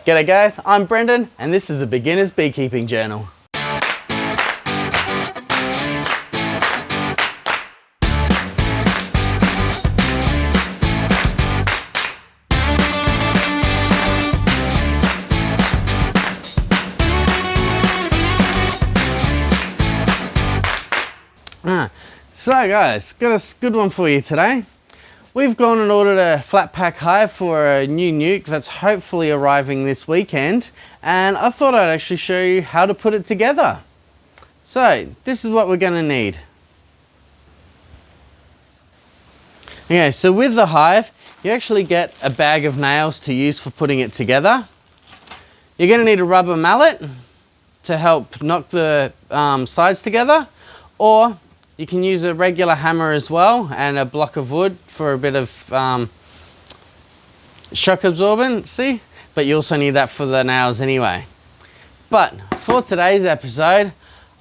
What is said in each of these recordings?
G'day guys, I'm Brendan and this is a beginner's beekeeping journal. So guys, got a good one for you today. We've gone and ordered a Flatpack hive for a new nuke that's hopefully arriving this weekend, and I thought I'd actually show you how to put it together. So this is what we're going to need. Okay, so with the hive you actually get a bag of nails to use for putting it together. You're going to need a rubber mallet to help knock the sides together, or you can use a regular hammer as well and a block of wood for a bit of shock absorbency, but you also need that for the nails anyway. But for today's episode,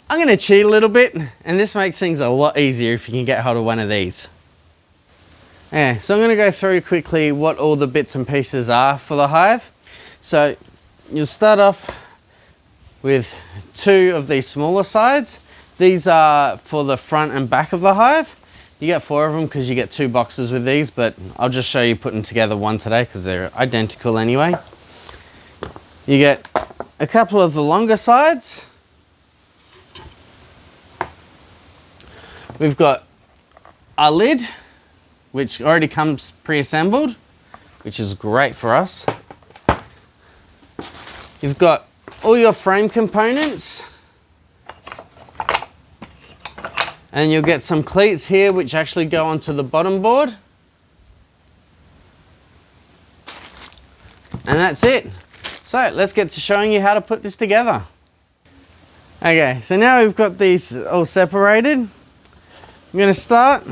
I'm going to cheat a little bit, and this makes things a lot easier if you can get hold of one of these. Yeah, so I'm going to go through quickly what all the bits and pieces are for the hive. So you'll start off with 2 of these smaller sides. These are for the front and back of the hive. You get 4 of them because you get 2 boxes with these, but I'll just show you putting together one today because they're identical anyway. You get a couple of the longer sides. We've got a lid, which already comes pre-assembled, which is great for us. You've got all your frame components. And you'll get some cleats here which actually go onto the bottom board. And that's it. So let's get to showing you how to put this together. Okay, so now we've got these all separated. I'm going to start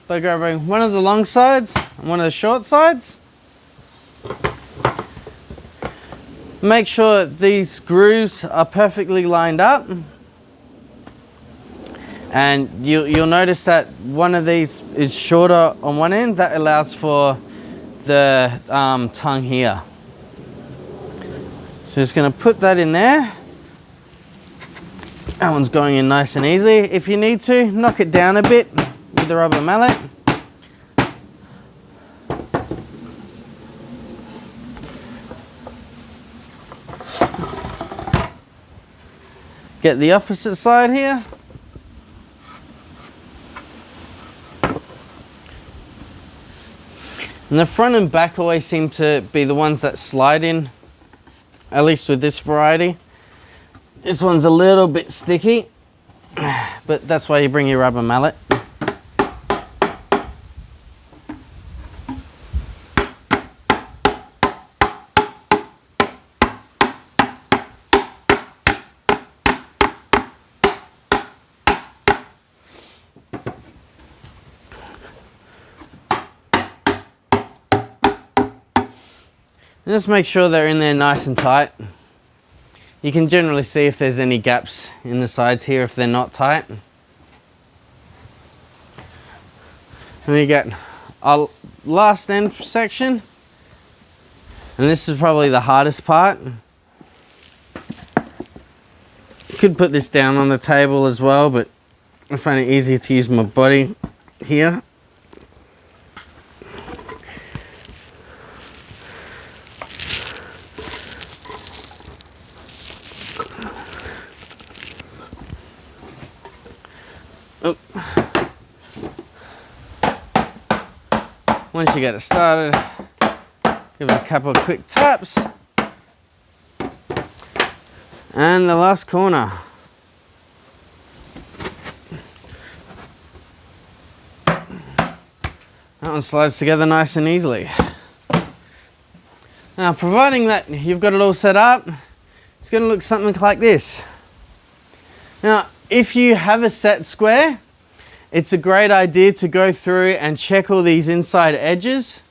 by grabbing one of the long sides and one of the short sides. Make sure these grooves are perfectly lined up. And you'll notice that one of these is shorter on one end. That allows for the tongue here. So just going to put that in there. That one's going in nice and easy. If you need to, knock it down a bit with the rubber mallet. Get the opposite side here. And the front and back always seem to be the ones that slide in, at least with this variety. This one's a little bit sticky, but that's why you bring your rubber mallet. And just make sure they're in there nice and tight. You can generally see if there's any gaps in the sides here if they're not tight. And you get our last end section. And this is probably the hardest part. You could put this down on the table as well, but I find it easier to use my body here. Once you get it started, give it a couple of quick taps. And the last corner. That one slides together nice and easily. Now, providing that you've got it all set up, it's going to look something like this. Now, if you have a set square, it's a great idea to go through and check all these inside edges.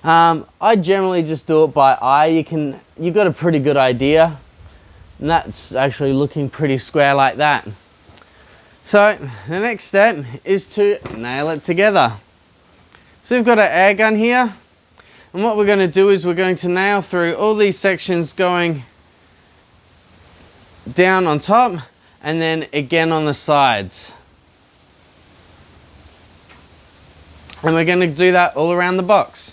I generally just do it by eye. You've got a pretty good idea, and that's actually looking pretty square like that. So the next step is to nail it together. So we've got an air gun here. And what we're going to do is we're going to nail through all these sections going down on top and then again on the sides. And we're going to do that all around the box.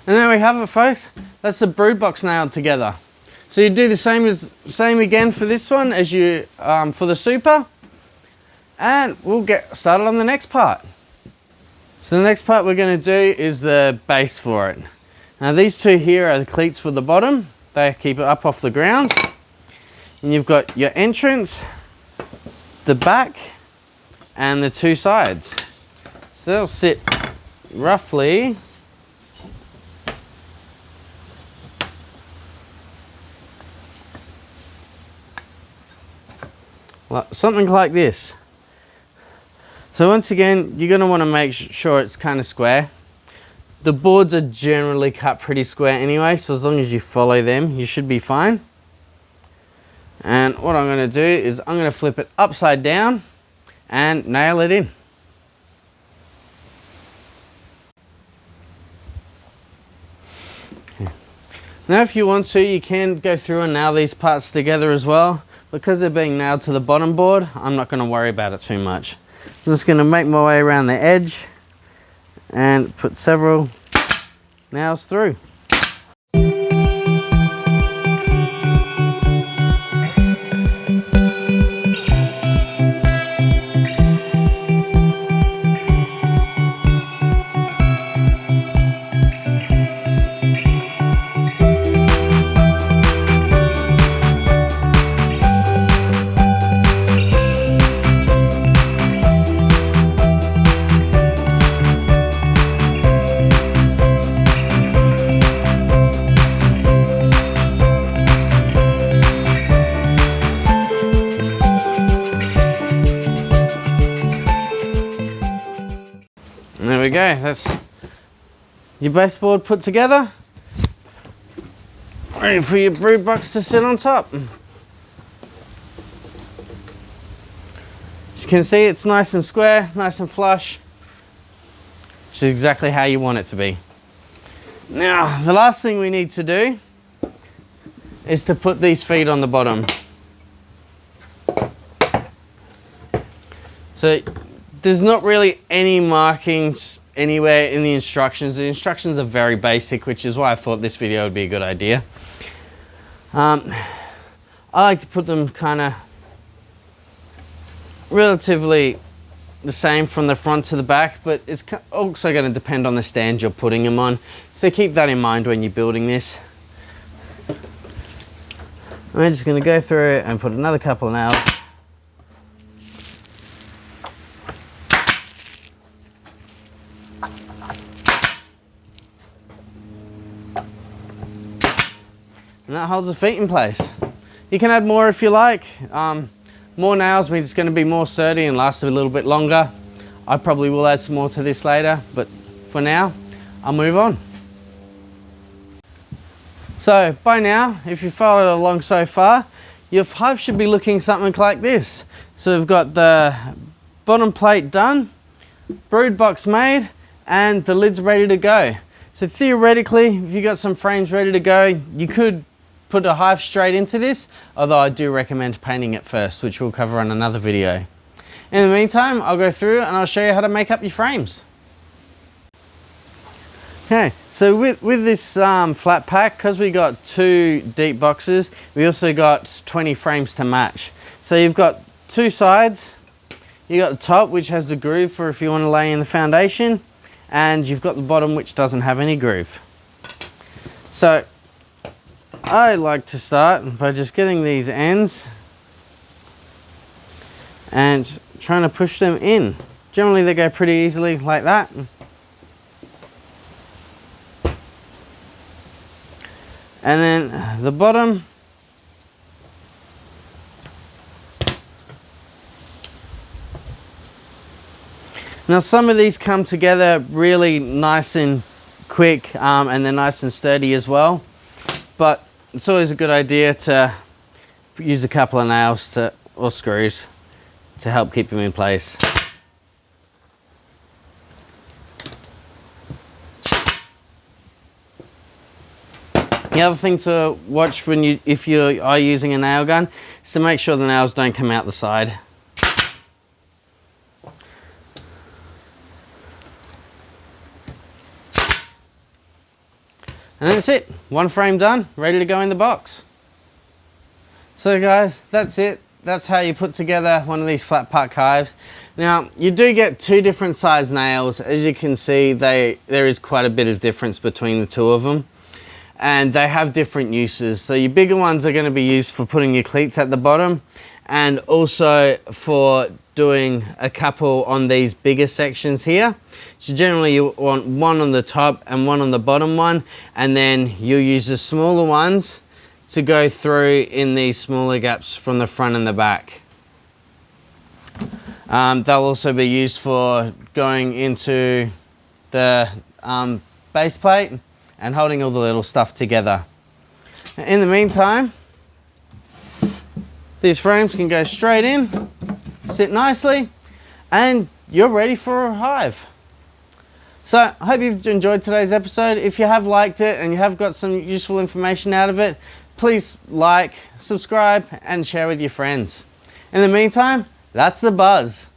And there we have it, folks. That's the brood box nailed together. So you do the same again for this one as you for the super, and we'll get started on the next part. So the next part we're going to do is the base for it. Now these two here are the cleats for the bottom. They keep it up off the ground. And you've got your entrance, the back, and the two sides. So they'll sit roughly something like this. So once again, you're going to want to make sure it's kind of square. The boards are generally cut pretty square anyway, so as long as you follow them, you should be fine. And what I'm going to do is I'm going to flip it upside down and nail it in. Now if you want to, you can go through and nail these parts together as well. Because they're being nailed to the bottom board, I'm not going to worry about it too much. I'm just going to make my way around the edge and put several nails through. There we go, that's your baseboard put together. Ready for your brood box to sit on top. As you can see, it's nice and square, nice and flush. Which is exactly how you want it to be. Now, the last thing we need to do is to put these feet on the bottom. So there's not really any markings anywhere in the instructions. The instructions are very basic, which is why I thought this video would be a good idea. I like to put them kind of relatively the same from the front to the back, but it's also going to depend on the stand you're putting them on. So keep that in mind when you're building this. I'm just going to go through and put another couple of nails. And that holds the feet in place. You can add more if you like. More nails means it's going to be more sturdy and last a little bit longer. I probably will add some more to this later, but for now, I'll move on. So by now, if you followed along so far, your hive should be looking something like this. So we've got the bottom plate done, brood box made, and the lid's ready to go. So theoretically, if you got some frames ready to go, you could put a hive straight into this, although I do recommend painting it first, which we'll cover on another video. In the meantime, I'll go through and I'll show you how to make up your frames. Okay, so with this flat pack, because we got 2 deep boxes, we also got 20 frames to match. So you've got 2 sides, you got the top which has the groove for if you want to lay in the foundation, and you've got the bottom which doesn't have any groove. So I like to start by just getting these ends and trying to push them in. Generally they go pretty easily like that. And then the bottom, now some of these come together really nice and quick, and they're nice and sturdy as well, but it's always a good idea to use a couple of nails or screws to help keep them in place. The other thing to watch if you are using a nail gun is to make sure the nails don't come out the side. And that's it, 1 frame done, ready to go in the box. So guys, that's it. That's how you put together one of these Flatpack hives. Now, you do get 2 different size nails. As you can see, there is quite a bit of difference between the 2 of them. And they have different uses. So your bigger ones are going to be used for putting your cleats at the bottom, and also for doing a couple on these bigger sections here. So generally you want 1 on the top and 1 on the bottom one, and then you'll use the smaller ones to go through in these smaller gaps from the front and the back. They'll also be used for going into the base plate and holding all the little stuff together. In the meantime, these frames can go straight in, sit nicely, and you're ready for a hive. So I hope you've enjoyed today's episode. If you have liked it and you have got some useful information out of it, please like, subscribe, and share with your friends. In the meantime, that's the buzz.